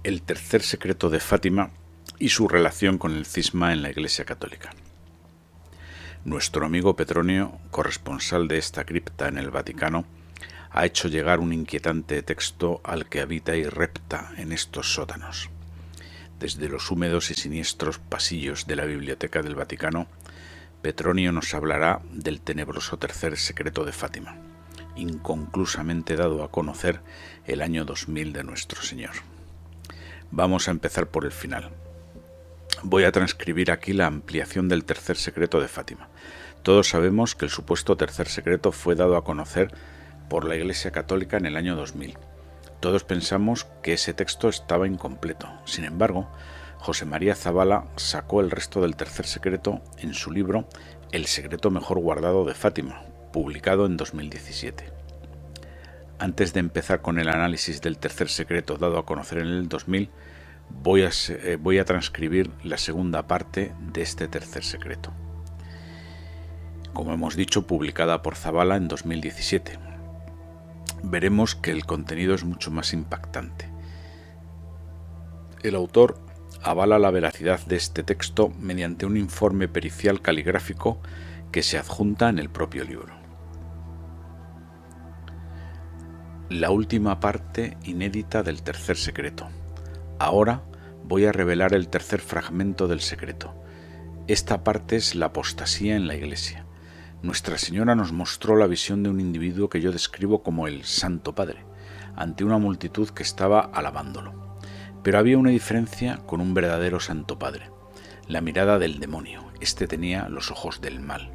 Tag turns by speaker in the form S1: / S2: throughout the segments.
S1: el tercer secreto de Fátima y su relación con el cisma en la Iglesia Católica. Nuestro amigo Petronio, corresponsal de esta cripta en el Vaticano, ha hecho llegar un inquietante texto al que habita y repta en estos sótanos. Desde los húmedos y siniestros pasillos de la Biblioteca del Vaticano, Petronio nos hablará del tenebroso tercer secreto de Fátima, inconclusamente dado a conocer el año 2000 de nuestro Señor. Vamos a empezar por el final. Voy a transcribir aquí la ampliación del tercer secreto de Fátima. Todos sabemos que el supuesto tercer secreto fue dado a conocer por la Iglesia Católica en el año 2000. Todos pensamos que ese texto estaba incompleto. Sin embargo, José María Zabala sacó el resto del tercer secreto en su libro El secreto mejor guardado de Fátima, publicado en 2017. Antes de empezar con el análisis del tercer secreto dado a conocer en el 2000, voy a transcribir la segunda parte de este tercer secreto. Como hemos dicho, publicada por Zabala en 2017. Veremos que el contenido es mucho más impactante. El autor avala la veracidad de este texto mediante un informe pericial caligráfico que se adjunta en el propio libro. La última parte inédita del tercer secreto. Ahora voy a revelar el tercer fragmento del secreto. Esta parte es la apostasía en la Iglesia. Nuestra Señora nos mostró la visión de un individuo que yo describo como el Santo Padre, ante una multitud que estaba alabándolo. Pero había una diferencia con un verdadero Santo Padre, la mirada del demonio. Este tenía los ojos del mal.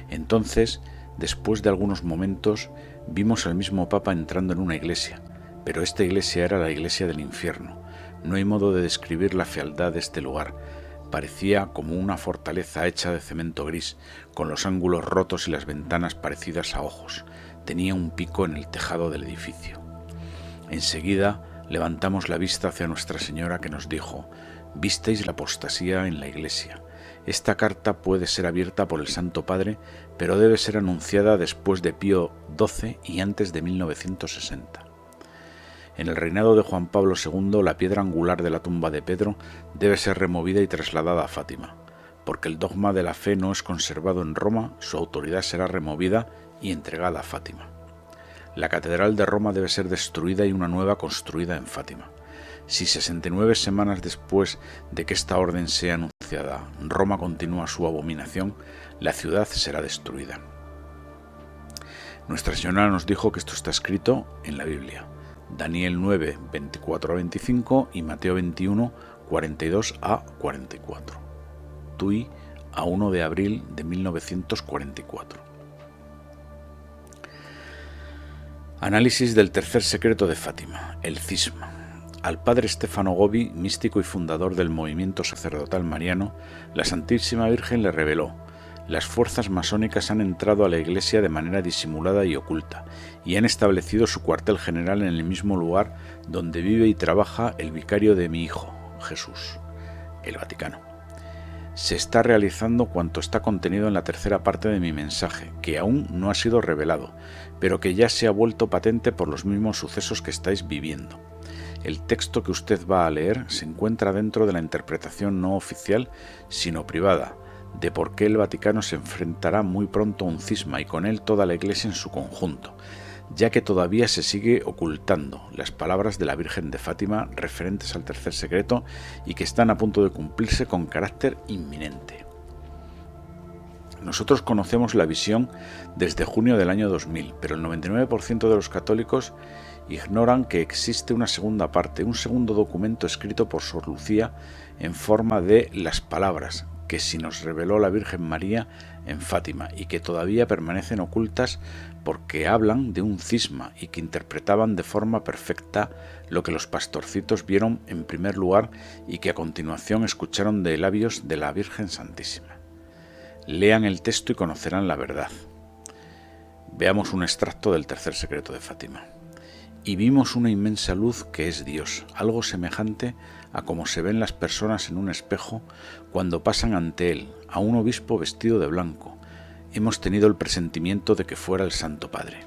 S1: Entonces, después de algunos momentos, vimos al mismo Papa entrando en una iglesia, pero esta iglesia era la iglesia del infierno. No hay modo de describir la fealdad de este lugar. Parecía como una fortaleza hecha de cemento gris, con los ángulos rotos y las ventanas parecidas a ojos. Tenía un pico en el tejado del edificio. Enseguida levantamos la vista hacia Nuestra Señora, que nos dijo: «Visteis la apostasía en la Iglesia. Esta carta puede ser abierta por el Santo Padre, pero debe ser anunciada después de Pío XII y antes de 1960». En el reinado de Juan Pablo II, la piedra angular de la tumba de Pedro debe ser removida y trasladada a Fátima. Porque el dogma de la fe no es conservado en Roma, su autoridad será removida y entregada a Fátima. La catedral de Roma debe ser destruida y una nueva construida en Fátima. Si 69 semanas después de que esta orden sea anunciada, Roma continúa su abominación, la ciudad será destruida. Nuestra Señora nos dijo que esto está escrito en la Biblia. Daniel 9, 24-25 y Mateo 21, 42-44. Tui, a 1 de abril de 1944. Análisis del tercer secreto de Fátima, el cisma. Al padre Stefano Gobi, místico y fundador del movimiento sacerdotal mariano, la Santísima Virgen le reveló: las fuerzas masónicas han entrado a la Iglesia de manera disimulada y oculta, y han establecido su cuartel general en el mismo lugar donde vive y trabaja el vicario de mi Hijo, Jesús, el Vaticano. Se está realizando cuanto está contenido en la tercera parte de mi mensaje, que aún no ha sido revelado, pero que ya se ha vuelto patente por los mismos sucesos que estáis viviendo. El texto que usted va a leer se encuentra dentro de la interpretación no oficial, sino privada, de por qué el Vaticano se enfrentará muy pronto a un cisma y con él toda la Iglesia en su conjunto, ya que todavía se sigue ocultando las palabras de la Virgen de Fátima referentes al tercer secreto y que están a punto de cumplirse con carácter inminente. Nosotros conocemos la visión desde junio del año 2000, pero el 99% de los católicos ignoran que existe una segunda parte, un segundo documento escrito por Sor Lucía en forma de las palabras que sí nos reveló la Virgen María en Fátima y que todavía permanecen ocultas porque hablan de un cisma y que interpretaban de forma perfecta lo que los pastorcitos vieron en primer lugar y que a continuación escucharon de labios de la Virgen Santísima. Lean el texto y conocerán la verdad. Veamos un extracto del tercer secreto de Fátima. Y vimos una inmensa luz que es Dios, algo semejante a como se ven las personas en un espejo cuando pasan ante él, a un obispo vestido de blanco. Hemos tenido el presentimiento de que fuera el Santo Padre.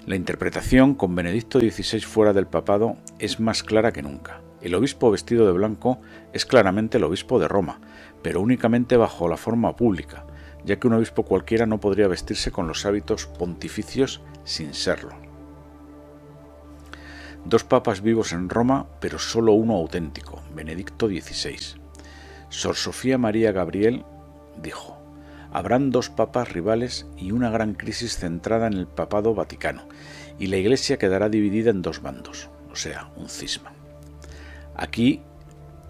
S1: La interpretación, con Benedicto XVI fuera del papado, es más clara que nunca. El obispo vestido de blanco es claramente el obispo de Roma, pero únicamente bajo la forma pública, ya que un obispo cualquiera no podría vestirse con los hábitos pontificios sin serlo. 2 papas vivos en Roma, pero solo uno auténtico, Benedicto XVI. Sor Sofía María Gabriel dijo: habrán 2 papas rivales y una gran crisis centrada en el papado vaticano, y la Iglesia quedará dividida en 2 bandos, o sea, un cisma. Aquí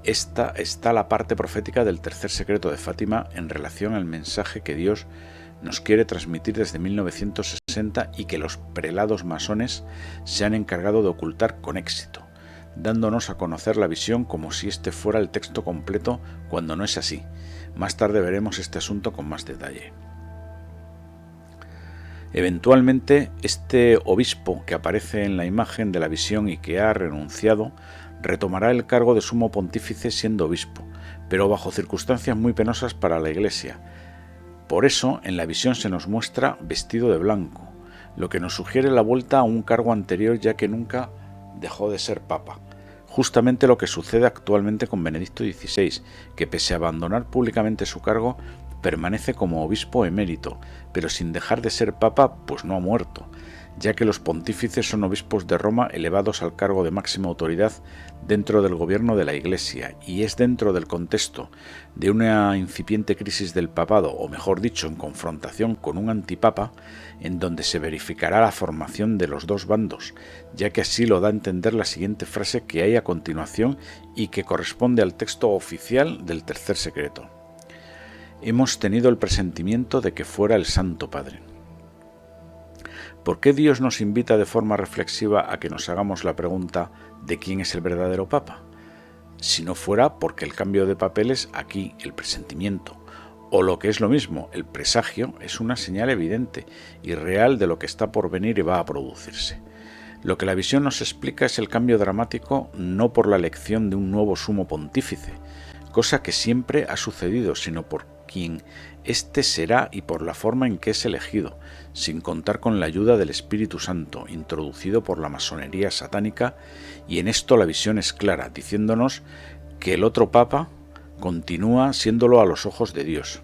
S1: está la parte profética del tercer secreto de Fátima en relación al mensaje que Dios nos quiere transmitir desde 1960 y que los prelados masones se han encargado de ocultar con éxito, dándonos a conocer la visión como si este fuera el texto completo, cuando no es así. Más tarde veremos este asunto con más detalle. Eventualmente, este obispo que aparece en la imagen de la visión y que ha renunciado, retomará el cargo de sumo pontífice siendo obispo, pero bajo circunstancias muy penosas para la Iglesia. Por eso, en la visión se nos muestra vestido de blanco, lo que nos sugiere la vuelta a un cargo anterior, ya que nunca dejó de ser papa. Justamente lo que sucede actualmente con Benedicto XVI, que pese a abandonar públicamente su cargo, permanece como obispo emérito, pero sin dejar de ser papa, pues no ha muerto, ya que los pontífices son obispos de Roma elevados al cargo de máxima autoridad dentro del gobierno de la Iglesia, y es dentro del contexto de una incipiente crisis del papado, o mejor dicho, en confrontación con un antipapa, en donde se verificará la formación de los 2 bandos, ya que así lo da a entender la siguiente frase que hay a continuación y que corresponde al texto oficial del tercer secreto. Hemos tenido el presentimiento de que fuera el Santo Padre. ¿Por qué Dios nos invita de forma reflexiva a que nos hagamos la pregunta de quién es el verdadero Papa? Si no fuera porque el cambio de papeles, aquí el presentimiento, o lo que es lo mismo, el presagio, es una señal evidente y real de lo que está por venir y va a producirse. Lo que la visión nos explica es el cambio dramático no por la elección de un nuevo sumo pontífice, cosa que siempre ha sucedido, sino por quien éste será y por la forma en que es elegido, sin contar con la ayuda del Espíritu Santo, introducido por la masonería satánica, y en esto la visión es clara, diciéndonos que el otro Papa continúa siéndolo a los ojos de Dios.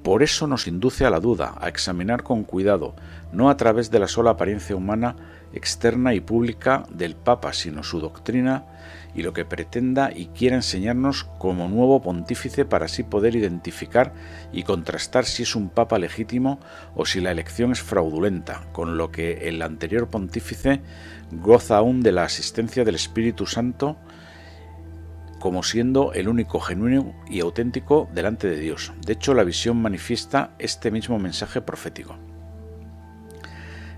S1: Por eso nos induce a la duda, a examinar con cuidado, no a través de la sola apariencia humana, externa y pública del Papa, sino su doctrina y lo que pretenda y quiera enseñarnos como nuevo pontífice, para así poder identificar y contrastar si es un Papa legítimo o si la elección es fraudulenta, con lo que el anterior pontífice goza aún de la asistencia del Espíritu Santo, como siendo el único genuino y auténtico delante de Dios. De hecho, la visión manifiesta este mismo mensaje profético.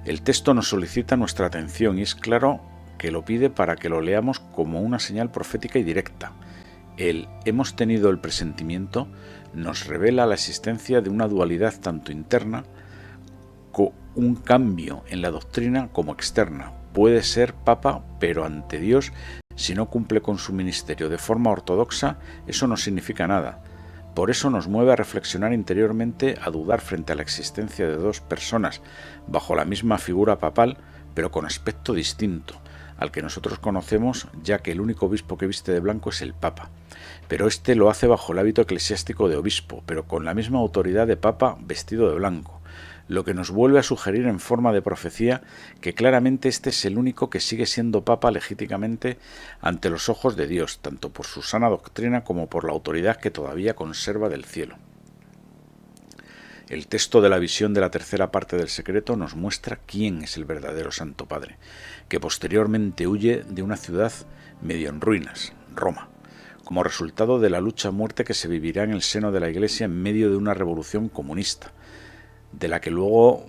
S1: El texto nos solicita nuestra atención y es claro que lo pide para que lo leamos como una señal profética y directa. El hemos tenido el presentimiento nos revela la existencia de una dualidad tanto interna, con un cambio en la doctrina, como externa. Puede ser papa, pero ante Dios, si no cumple con su ministerio de forma ortodoxa, eso no significa nada. Por eso nos mueve a reflexionar interiormente, a dudar frente a la existencia de 2 personas bajo la misma figura papal, pero con aspecto distinto al que nosotros conocemos, ya que el único obispo que viste de blanco es el Papa. Pero este lo hace bajo el hábito eclesiástico de obispo, pero con la misma autoridad de Papa vestido de blanco, lo que nos vuelve a sugerir en forma de profecía que claramente este es el único que sigue siendo Papa legítimamente ante los ojos de Dios, tanto por su sana doctrina como por la autoridad que todavía conserva del cielo. El texto de la visión de la tercera parte del secreto nos muestra quién es el verdadero Santo Padre, que posteriormente huye de una ciudad medio en ruinas, Roma, como resultado de la lucha a muerte que se vivirá en el seno de la Iglesia en medio de una revolución comunista, de la que luego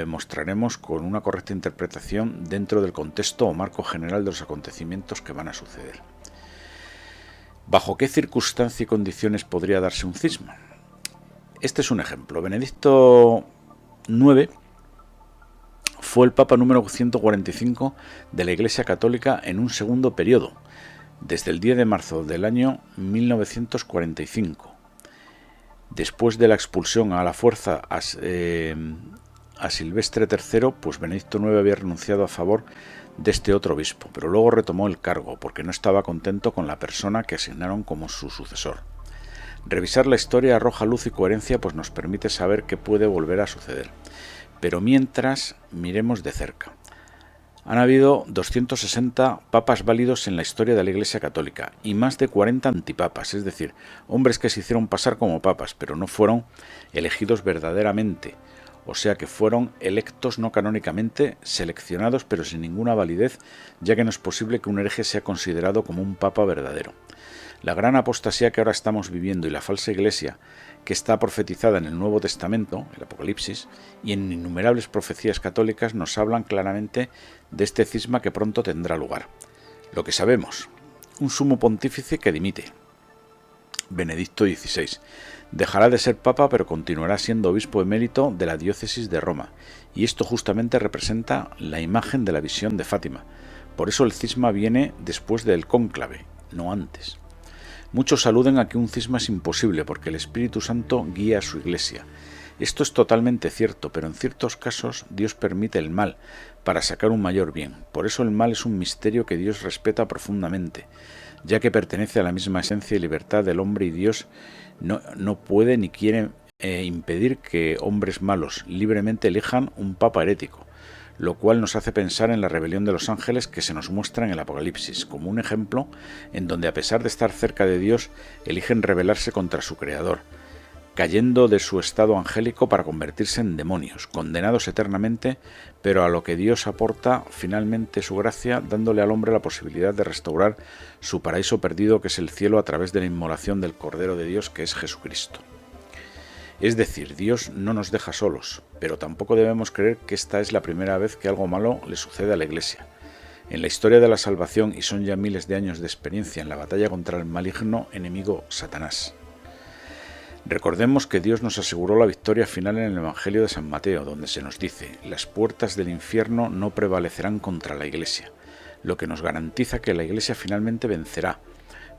S1: mostraremos con una correcta interpretación dentro del contexto o marco general de los acontecimientos que van a suceder. ¿Bajo qué circunstancia y condiciones podría darse un cisma? Este es un ejemplo. Benedicto IX fue el Papa número 145 de la Iglesia Católica en un segundo periodo, desde el 10 de marzo del año 1945. Después de la expulsión a la fuerza a Silvestre III, pues Benedicto IX había renunciado a favor de este otro obispo, pero luego retomó el cargo porque no estaba contento con la persona que asignaron como su sucesor. Revisar la historia arroja luz y coherencia, pues nos permite saber qué puede volver a suceder. Pero mientras, miremos de cerca. Han habido 260 papas válidos en la historia de la Iglesia Católica y más de 40 antipapas, es decir, hombres que se hicieron pasar como papas, pero no fueron elegidos verdaderamente, o sea que fueron electos no canónicamente, seleccionados pero sin ninguna validez, ya que no es posible que un hereje sea considerado como un papa verdadero. La gran apostasía que ahora estamos viviendo y la falsa iglesia que está profetizada en el Nuevo Testamento, el Apocalipsis, y en innumerables profecías católicas nos hablan claramente de este cisma que pronto tendrá lugar. Lo que sabemos, un sumo pontífice que dimite, Benedicto XVI, dejará de ser papa pero continuará siendo obispo emérito de la diócesis de Roma, y esto justamente representa la imagen de la visión de Fátima. Por eso el cisma viene después del cónclave, no antes. Muchos aluden a que un cisma es imposible porque el Espíritu Santo guía a su iglesia. Esto es totalmente cierto, pero en ciertos casos Dios permite el mal para sacar un mayor bien. Por eso el mal es un misterio que Dios respeta profundamente, ya que pertenece a la misma esencia y libertad del hombre, y Dios no puede ni quiere impedir que hombres malos libremente elijan un papa herético, lo cual nos hace pensar en la rebelión de los ángeles que se nos muestra en el Apocalipsis, como un ejemplo en donde, a pesar de estar cerca de Dios, eligen rebelarse contra su Creador, cayendo de su estado angélico para convertirse en demonios, condenados eternamente, pero a lo que Dios aporta finalmente su gracia, dándole al hombre la posibilidad de restaurar su paraíso perdido, que es el cielo, a través de la inmolación del Cordero de Dios, que es Jesucristo. Es decir, Dios no nos deja solos, pero tampoco debemos creer que esta es la primera vez que algo malo le sucede a la Iglesia. En la historia de la salvación, y son ya miles de años de experiencia en la batalla contra el maligno enemigo Satanás. Recordemos que Dios nos aseguró la victoria final en el Evangelio de San Mateo, donde se nos dice: las puertas del infierno no prevalecerán contra la Iglesia, lo que nos garantiza que la Iglesia finalmente vencerá.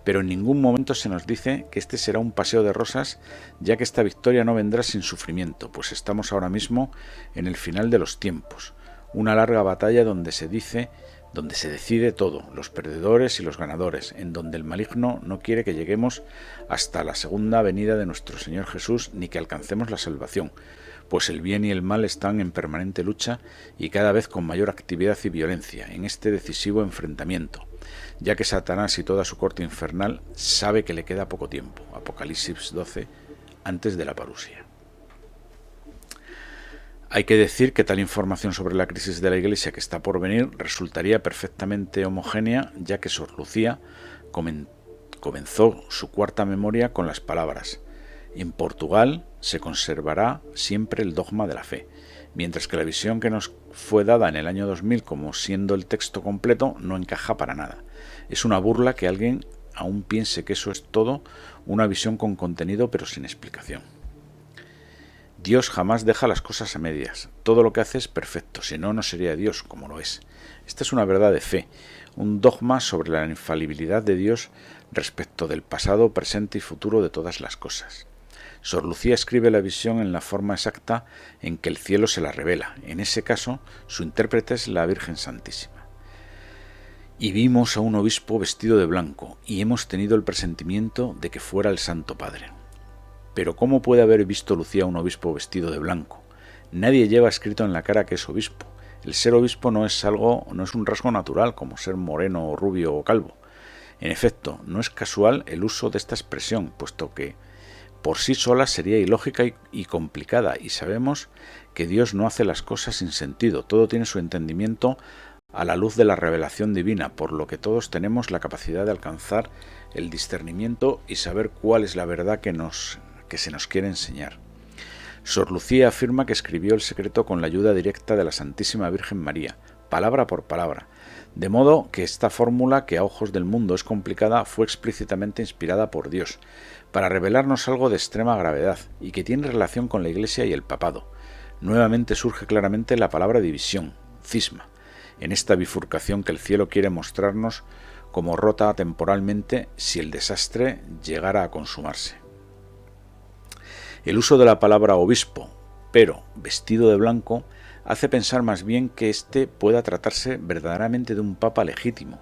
S1: Pero en ningún momento se nos dice que este será un paseo de rosas, ya que esta victoria no vendrá sin sufrimiento, pues estamos ahora mismo en el final de los tiempos, una larga batalla donde se decide todo, los perdedores y los ganadores, en donde el maligno no quiere que lleguemos hasta la segunda venida de nuestro Señor Jesús, ni que alcancemos la salvación, pues el bien y el mal están en permanente lucha y cada vez con mayor actividad y violencia en este decisivo enfrentamiento, ya que Satanás y toda su corte infernal sabe que le queda poco tiempo, Apocalipsis 12, antes de la parusia. Hay que decir que tal información sobre la crisis de la Iglesia que está por venir resultaría perfectamente homogénea, ya que Sor Lucía comenzó su cuarta memoria con las palabras: en Portugal se conservará siempre el dogma de la fe, mientras que la visión que nos fue dada en el año 2000 como siendo el texto completo no encaja para nada. Es una burla que alguien aún piense que eso es todo una visión con contenido pero sin explicación. Dios jamás deja las cosas a medias. Todo lo que hace es perfecto, si no, no sería Dios como lo es. Esta es una verdad de fe, un dogma sobre la infalibilidad de Dios respecto del pasado, presente y futuro de todas las cosas. Sor Lucía escribe la visión en la forma exacta en que el cielo se la revela. En ese caso, su intérprete es la Virgen Santísima. Y vimos a un obispo vestido de blanco, y hemos tenido el presentimiento de que fuera el Santo Padre. Pero ¿cómo puede haber visto Lucía a un obispo vestido de blanco? Nadie lleva escrito en la cara que es obispo. El ser obispo no es un rasgo natural como ser moreno o rubio o calvo. En efecto, no es casual el uso de esta expresión, puesto que por sí sola sería ilógica y complicada, y sabemos que Dios no hace las cosas sin sentido, todo tiene su entendimiento a la luz de la revelación divina, por lo que todos tenemos la capacidad de alcanzar el discernimiento y saber cuál es la verdad que se nos quiere enseñar. Sor Lucía afirma que escribió el secreto con la ayuda directa de la Santísima Virgen María, palabra por palabra, de modo que esta fórmula, que a ojos del mundo es complicada, fue explícitamente inspirada por Dios, para revelarnos algo de extrema gravedad y que tiene relación con la Iglesia y el papado. Nuevamente surge claramente la palabra división, cisma, en esta bifurcación que el cielo quiere mostrarnos como rota temporalmente si el desastre llegara a consumarse. El uso de la palabra obispo pero vestido de blanco, hace pensar más bien que este pueda tratarse verdaderamente de un papa legítimo,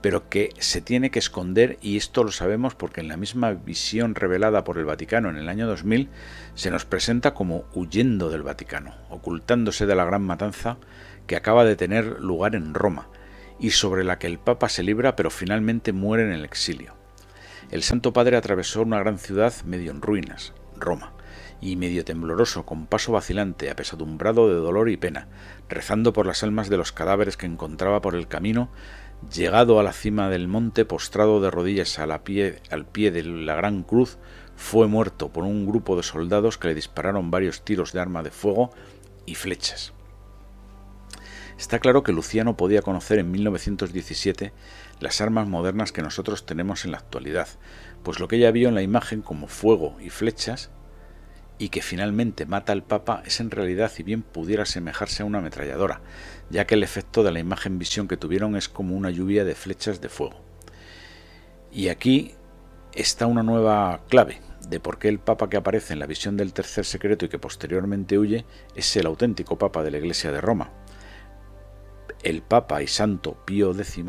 S1: pero que se tiene que esconder, y esto lo sabemos porque en la misma visión revelada por el Vaticano en el año 2000 se nos presenta como huyendo del Vaticano, ocultándose de la gran matanza que acaba de tener lugar en Roma y sobre la que el Papa se libra pero finalmente muere en el exilio. El Santo Padre atravesó una gran ciudad medio en ruinas, Roma, y medio tembloroso, con paso vacilante, apesadumbrado de dolor y pena, rezando por las almas de los cadáveres que encontraba por el camino. Llegado a la cima del monte, postrado de rodillas al pie de la gran cruz, fue muerto por un grupo de soldados que le dispararon varios tiros de arma de fuego y flechas. Está claro que Luciano podía conocer en 1917 las armas modernas que nosotros tenemos en la actualidad, pues lo que ella vio en la imagen como fuego y flechas, y que finalmente mata al Papa, es en realidad, y bien pudiera asemejarse a una ametralladora, ya que el efecto de la imagen visión que tuvieron es como una lluvia de flechas de fuego. Y aquí está una nueva clave de por qué el Papa que aparece en la visión del tercer secreto y que posteriormente huye es el auténtico Papa de la Iglesia de Roma. El Papa y Santo Pío X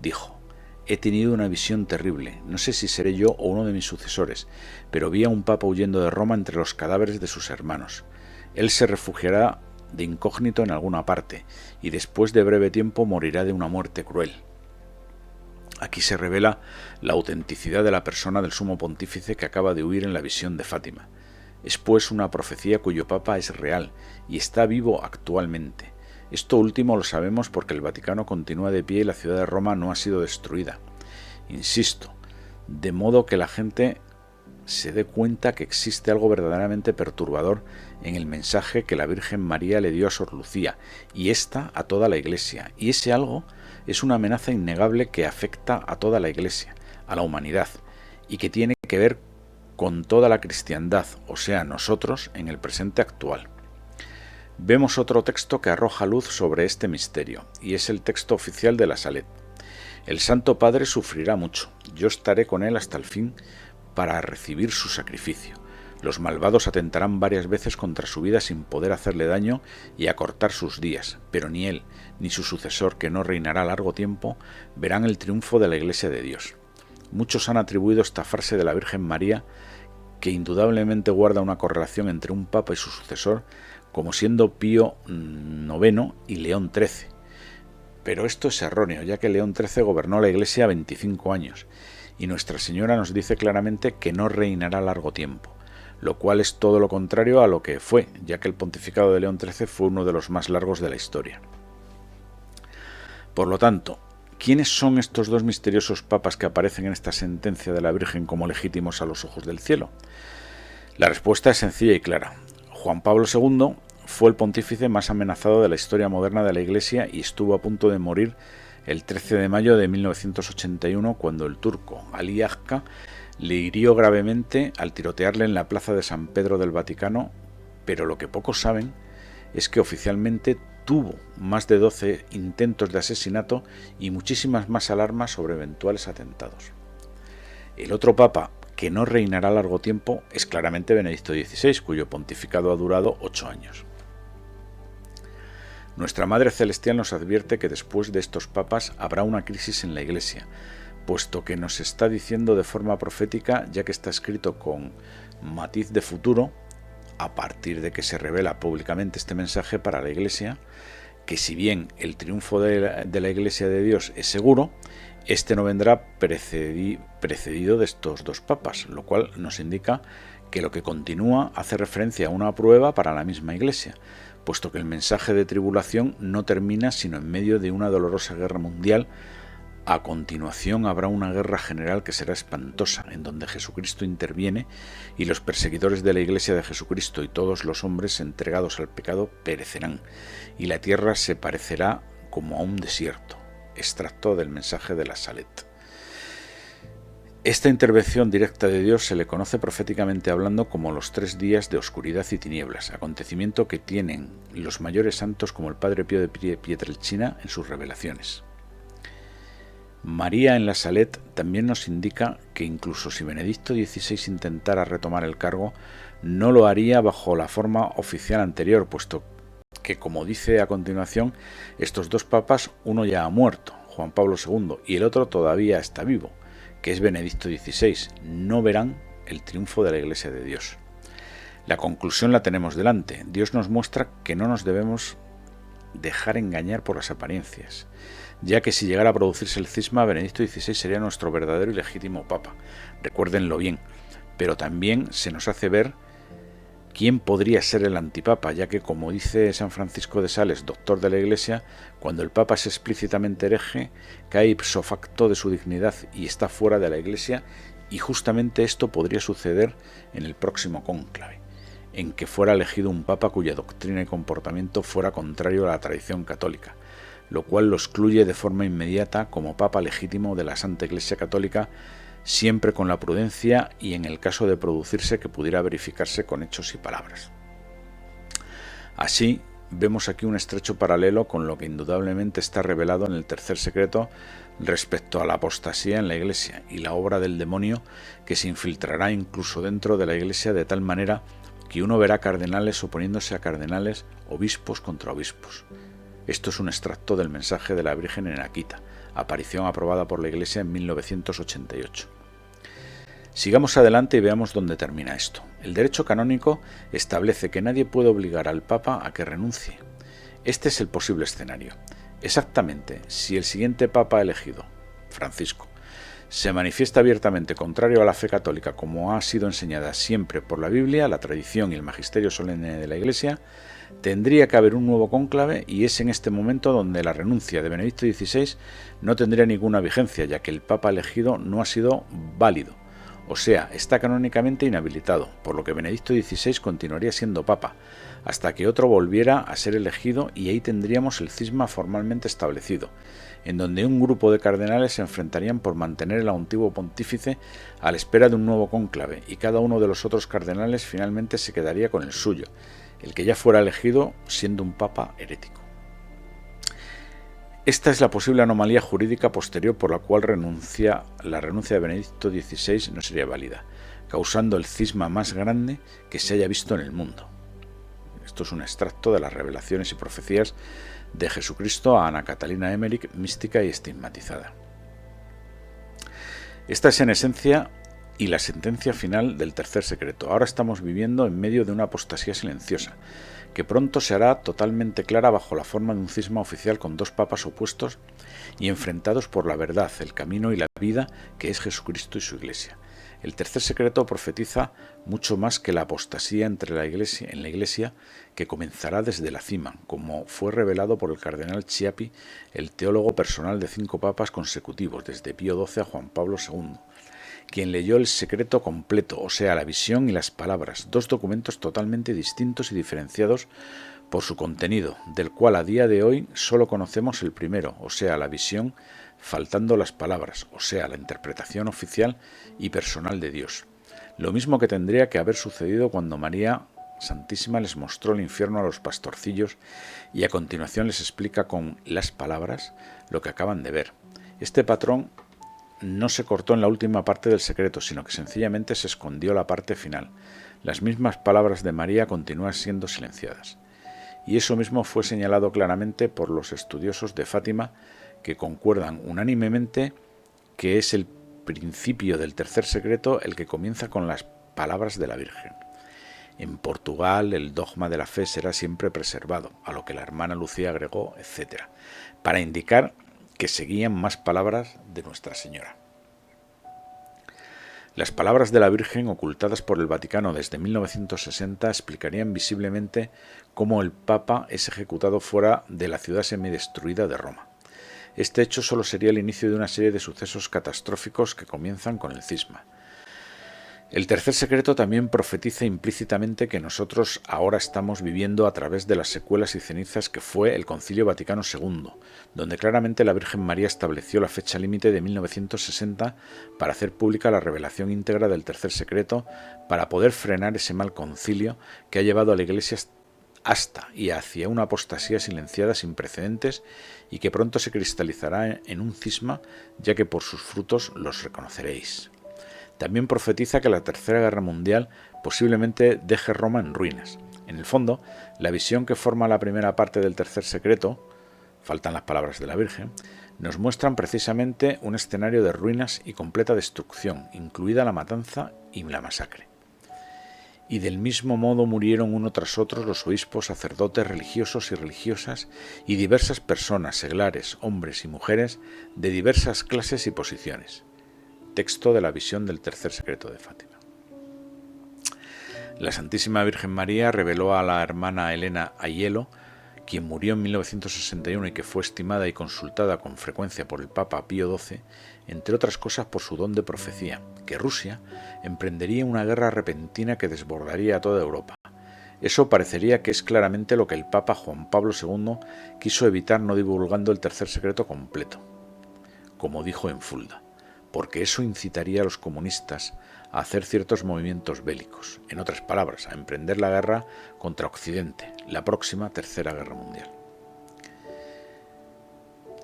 S1: dijo: «He tenido una visión terrible, no sé si seré yo o uno de mis sucesores, pero vi a un papa huyendo de Roma entre los cadáveres de sus hermanos. Él se refugiará de incógnito en alguna parte, y después de breve tiempo morirá de una muerte cruel». Aquí se revela la autenticidad de la persona del sumo pontífice que acaba de huir en la visión de Fátima. Es pues una profecía cuyo papa es real y está vivo actualmente. Esto último lo sabemos porque el Vaticano continúa de pie y la ciudad de Roma no ha sido destruida. Insisto, de modo que la gente se dé cuenta que existe algo verdaderamente perturbador en el mensaje que la Virgen María le dio a Sor Lucía, y ésta a toda la Iglesia. Y ese algo es una amenaza innegable que afecta a toda la Iglesia, a la humanidad, y que tiene que ver con toda la cristiandad, o sea, nosotros en el presente actual. Vemos otro texto que arroja luz sobre este misterio, y es el texto oficial de la Salet. El Santo Padre sufrirá mucho, yo estaré con él hasta el fin para recibir su sacrificio. Los malvados atentarán varias veces contra su vida sin poder hacerle daño y acortar sus días, pero ni él ni su sucesor, que no reinará largo tiempo, verán el triunfo de la Iglesia de Dios. Muchos han atribuido esta frase de la Virgen María, que indudablemente guarda una correlación entre un papa y su sucesor, como siendo Pío IX y León XIII. Pero esto es erróneo, ya que León XIII gobernó la Iglesia 25 años, y Nuestra Señora nos dice claramente que no reinará largo tiempo, lo cual es todo lo contrario a lo que fue, ya que el pontificado de León XIII fue uno de los más largos de la historia. Por lo tanto, ¿quiénes son estos dos misteriosos papas que aparecen en esta sentencia de la Virgen como legítimos a los ojos del cielo? La respuesta es sencilla y clara. Juan Pablo II fue el pontífice más amenazado de la historia moderna de la Iglesia y estuvo a punto de morir el 13 de mayo de 1981 cuando el turco Ali Agca le hirió gravemente al tirotearle en la plaza de San Pedro del Vaticano, pero lo que pocos saben es que oficialmente tuvo más de 12 intentos de asesinato y muchísimas más alarmas sobre eventuales atentados. El otro papa que no reinará largo tiempo es claramente Benedicto XVI, cuyo pontificado ha durado 8 años. Nuestra Madre Celestial nos advierte que después de estos papas habrá una crisis en la Iglesia, puesto que nos está diciendo de forma profética, ya que está escrito con matiz de futuro, a partir de que se revela públicamente este mensaje para la Iglesia, que si bien el triunfo de la Iglesia de Dios es seguro, este no vendrá precedido de estos dos papas, lo cual nos indica que lo que continúa hace referencia a una prueba para la misma Iglesia, puesto que el mensaje de tribulación no termina sino en medio de una dolorosa guerra mundial. A continuación habrá una guerra general que será espantosa, en donde Jesucristo interviene y los perseguidores de la Iglesia de Jesucristo y todos los hombres entregados al pecado perecerán, y la tierra se parecerá como a un desierto. Extracto del mensaje de la Salet. Esta intervención directa de Dios se le conoce proféticamente hablando como los 3 días de oscuridad y tinieblas, acontecimiento que tienen los mayores santos como el Padre Pío de Pietrelcina en sus revelaciones. María en la Salet también nos indica que incluso si Benedicto XVI intentara retomar el cargo, no lo haría bajo la forma oficial anterior, puesto que, como dice a continuación, estos dos papas, uno ya ha muerto, Juan Pablo II, y el otro todavía está vivo, que es Benedicto XVI, no verán el triunfo de la Iglesia de Dios. La conclusión la tenemos delante. Dios nos muestra que no nos debemos dejar engañar por las apariencias, ya que si llegara a producirse el cisma, Benedicto XVI sería nuestro verdadero y legítimo papa. Recuérdenlo bien, pero también se nos hace ver quién podría ser el antipapa, ya que, como dice San Francisco de Sales, doctor de la Iglesia, cuando el papa es explícitamente hereje, cae ipso facto de su dignidad y está fuera de la Iglesia, y justamente esto podría suceder en el próximo cónclave, en que fuera elegido un papa cuya doctrina y comportamiento fuera contrario a la tradición católica, lo cual lo excluye de forma inmediata como papa legítimo de la Santa Iglesia Católica, siempre con la prudencia y en el caso de producirse que pudiera verificarse con hechos y palabras. Así, vemos aquí un estrecho paralelo con lo que indudablemente está revelado en el tercer secreto respecto a la apostasía en la Iglesia y la obra del demonio que se infiltrará incluso dentro de la Iglesia de tal manera que uno verá cardenales oponiéndose a cardenales, obispos contra obispos. Esto es un extracto del mensaje de la Virgen en Akita, aparición aprobada por la Iglesia en 1988. Sigamos adelante y veamos dónde termina esto. El derecho canónico establece que nadie puede obligar al Papa a que renuncie. Este es el posible escenario. Exactamente, si el siguiente Papa elegido, Francisco, se manifiesta abiertamente contrario a la fe católica como ha sido enseñada siempre por la Biblia, la tradición y el magisterio solemne de la Iglesia, tendría que haber un nuevo cónclave y es en este momento donde la renuncia de Benedicto XVI no tendría ninguna vigencia, ya que el Papa elegido no ha sido válido, o sea, está canónicamente inhabilitado, por lo que Benedicto XVI continuaría siendo Papa, hasta que otro volviera a ser elegido y ahí tendríamos el cisma formalmente establecido, en donde un grupo de cardenales se enfrentarían por mantener el antiguo pontífice a la espera de un nuevo cónclave y cada uno de los otros cardenales finalmente se quedaría con el suyo, el que ya fuera elegido siendo un papa herético. Esta es la posible anomalía jurídica posterior por la cual la renuncia de Benedicto XVI no sería válida, causando el cisma más grande que se haya visto en el mundo. Esto es un extracto de las revelaciones y profecías de Jesucristo a Ana Catalina Emmerich, mística y estigmatizada. Esta es en esencia y la sentencia final del tercer secreto. Ahora estamos viviendo en medio de una apostasía silenciosa, que pronto se hará totalmente clara bajo la forma de un cisma oficial con dos papas opuestos y enfrentados por la verdad, el camino y la vida que es Jesucristo y su Iglesia. El tercer secreto profetiza mucho más que la apostasía en la Iglesia, que comenzará desde la cima, como fue revelado por el cardenal Chiappi, el teólogo personal de 5 papas consecutivos, desde Pío XII a Juan Pablo II, quien leyó el secreto completo, o sea, la visión y las palabras, 2 documentos totalmente distintos y diferenciados por su contenido, del cual a día de hoy solo conocemos el primero, o sea, la visión, faltando las palabras, o sea, la interpretación oficial y personal de Dios. Lo mismo que tendría que haber sucedido cuando María Santísima les mostró el infierno a los pastorcillos y a continuación les explica con las palabras lo que acaban de ver. Este patrón no se cortó en la última parte del secreto, sino que sencillamente se escondió la parte final. Las mismas palabras de María continúan siendo silenciadas. Y eso mismo fue señalado claramente por los estudiosos de Fátima, que concuerdan unánimemente que es el principio del tercer secreto el que comienza con las palabras de la Virgen. En Portugal el dogma de la fe será siempre preservado, a lo que la hermana Lucía agregó, etc., para indicar que seguían más palabras de Nuestra Señora. Las palabras de la Virgen, ocultadas por el Vaticano desde 1960, explicarían visiblemente cómo el Papa es ejecutado fuera de la ciudad semidestruida de Roma. Este hecho solo sería el inicio de una serie de sucesos catastróficos que comienzan con el cisma. El tercer secreto también profetiza implícitamente que nosotros ahora estamos viviendo a través de las secuelas y cenizas que fue el Concilio Vaticano II, donde claramente la Virgen María estableció la fecha límite de 1960 para hacer pública la revelación íntegra del tercer secreto, para poder frenar ese mal concilio que ha llevado a la Iglesia hasta y hacia una apostasía silenciada sin precedentes y que pronto se cristalizará en un cisma, ya que por sus frutos los reconoceréis. También profetiza que la Tercera Guerra Mundial posiblemente deje Roma en ruinas. En el fondo, la visión que forma la primera parte del tercer secreto, faltan las palabras de la Virgen, nos muestran precisamente un escenario de ruinas y completa destrucción, incluida la matanza y la masacre. Y del mismo modo murieron uno tras otro los obispos, sacerdotes, religiosos y religiosas y diversas personas, seglares, hombres y mujeres de diversas clases y posiciones. Texto de la visión del tercer secreto de Fátima. La Santísima Virgen María reveló a la hermana Elena Aiello, quien murió en 1961 y que fue estimada y consultada con frecuencia por el Papa Pío XII, entre otras cosas por su don de profecía, que Rusia emprendería una guerra repentina que desbordaría a toda Europa. Eso parecería que es claramente lo que el Papa Juan Pablo II quiso evitar no divulgando el tercer secreto completo, como dijo en Fulda, porque eso incitaría a los comunistas a hacer ciertos movimientos bélicos, en otras palabras, a emprender la guerra contra Occidente, la próxima Tercera Guerra Mundial.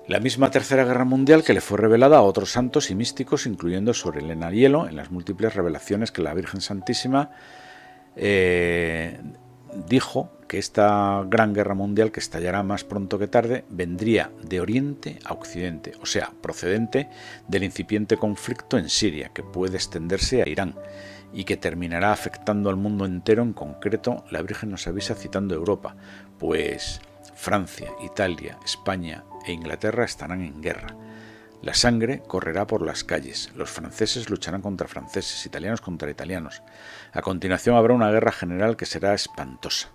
S1: La misma Tercera Guerra Mundial que le fue revelada a otros santos y místicos, incluyendo Sor Elena Aiello, en las múltiples revelaciones que la Virgen Santísima dijo que esta gran guerra mundial, que estallará más pronto que tarde, vendría de Oriente a Occidente, o sea, procedente del incipiente conflicto en Siria, que puede extenderse a Irán y que terminará afectando al mundo entero. En concreto, la Virgen nos avisa citando Europa, pues Francia, Italia, España e Inglaterra estarán en guerra. La sangre correrá por las calles, los franceses lucharán contra franceses, italianos contra italianos. A continuación habrá una guerra general que será espantosa.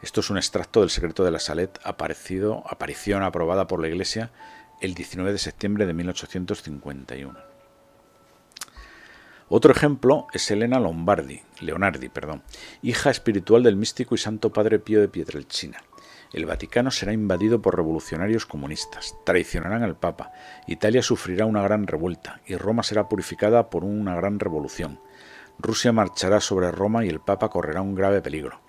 S1: Esto es un extracto del Secreto de la Salet, aparición aprobada por la Iglesia el 19 de septiembre de 1851. Otro ejemplo es Elena Leonardi, hija espiritual del místico y santo padre Pío de Pietrelcina. El Vaticano será invadido por revolucionarios comunistas, traicionarán al Papa, Italia sufrirá una gran revuelta y Roma será purificada por una gran revolución. Rusia marchará sobre Roma y el Papa correrá un grave peligro.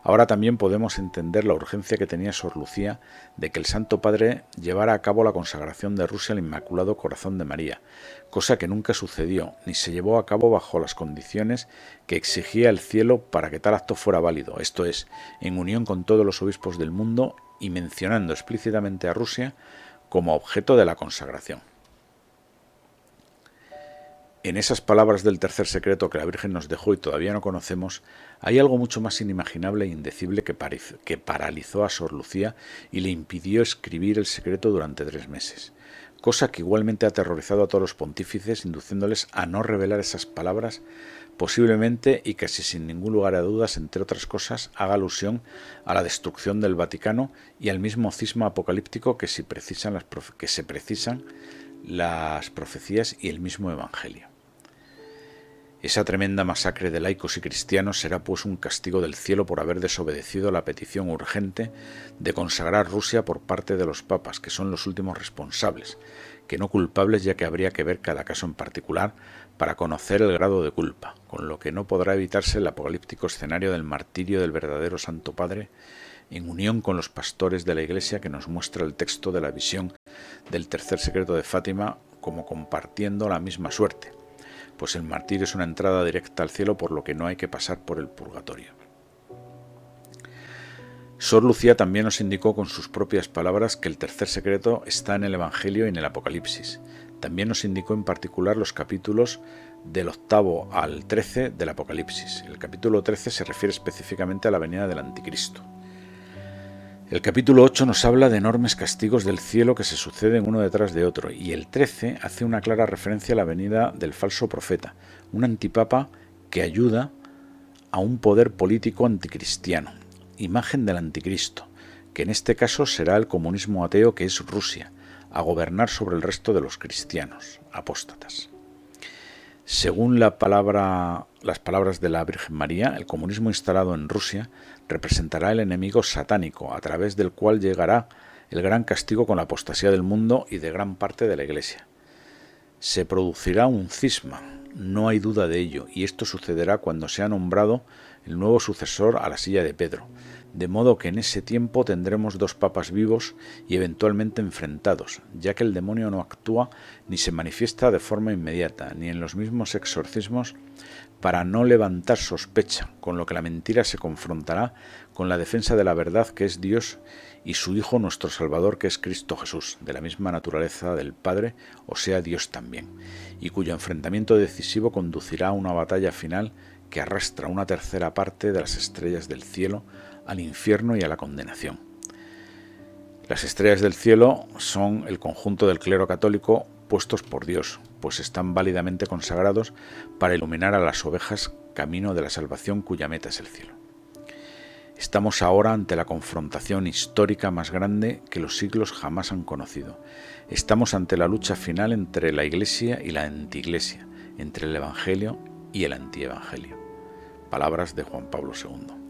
S1: Ahora también podemos entender la urgencia que tenía Sor Lucía de que el Santo Padre llevara a cabo la consagración de Rusia al Inmaculado Corazón de María, cosa que nunca sucedió, ni se llevó a cabo bajo las condiciones que exigía el cielo para que tal acto fuera válido, esto es, en unión con todos los obispos del mundo y mencionando explícitamente a Rusia como objeto de la consagración. En esas palabras del tercer secreto que la Virgen nos dejó y todavía no conocemos, hay algo mucho más inimaginable e indecible que paralizó a Sor Lucía y le impidió escribir el secreto durante 3 meses, cosa que igualmente ha aterrorizado a todos los pontífices, induciéndoles a no revelar esas palabras, posiblemente y casi sin ningún lugar a dudas, entre otras cosas, haga alusión a la destrucción del Vaticano y al mismo cisma apocalíptico que se precisan las profecías y el mismo Evangelio. Esa tremenda masacre de laicos y cristianos será pues un castigo del cielo por haber desobedecido la petición urgente de consagrar Rusia por parte de los papas, que son los últimos responsables, que no culpables, ya que habría que ver cada caso en particular para conocer el grado de culpa, con lo que no podrá evitarse el apocalíptico escenario del martirio del verdadero Santo Padre, en unión con los pastores de la Iglesia que nos muestra el texto de la visión del tercer secreto de Fátima como compartiendo la misma suerte, pues el martirio es una entrada directa al cielo, por lo que no hay que pasar por el purgatorio. Sor Lucía también nos indicó con sus propias palabras que el tercer secreto está en el Evangelio y en el Apocalipsis. También nos indicó en particular los capítulos del 8 al 13 del Apocalipsis. El capítulo 13 se refiere específicamente a la venida del Anticristo. El capítulo 8 nos habla de enormes castigos del cielo que se suceden uno detrás de otro, y el 13 hace una clara referencia a la venida del falso profeta, un antipapa que ayuda a un poder político anticristiano, imagen del anticristo, que en este caso será el comunismo ateo, que es Rusia, a gobernar sobre el resto de los cristianos, apóstatas. Según las palabras de la Virgen María, el comunismo instalado en Rusia representará el enemigo satánico, a través del cual llegará el gran castigo con la apostasía del mundo y de gran parte de la Iglesia. Se producirá un cisma, no hay duda de ello, y esto sucederá cuando sea nombrado el nuevo sucesor a la silla de Pedro. de modo que en ese tiempo tendremos dos papas vivos y eventualmente enfrentados, ya que el demonio no actúa ni se manifiesta de forma inmediata, ni en los mismos exorcismos, para no levantar sospecha, con lo que la mentira se confrontará con la defensa de la verdad, que es Dios, y su Hijo nuestro Salvador, que es Cristo Jesús, de la misma naturaleza del Padre, o sea Dios también, y cuyo enfrentamiento decisivo conducirá a una batalla final que arrastra una tercera parte de las estrellas del cielo al infierno y a la condenación. Las estrellas del cielo son el conjunto del clero católico puestos por Dios, pues están válidamente consagrados para iluminar a las ovejas camino de la salvación cuya meta es el cielo. Estamos ahora ante la confrontación histórica más grande que los siglos jamás han conocido. Estamos ante la lucha final entre la Iglesia y la antiiglesia, entre el Evangelio y el antievangelio. Palabras de Juan Pablo II.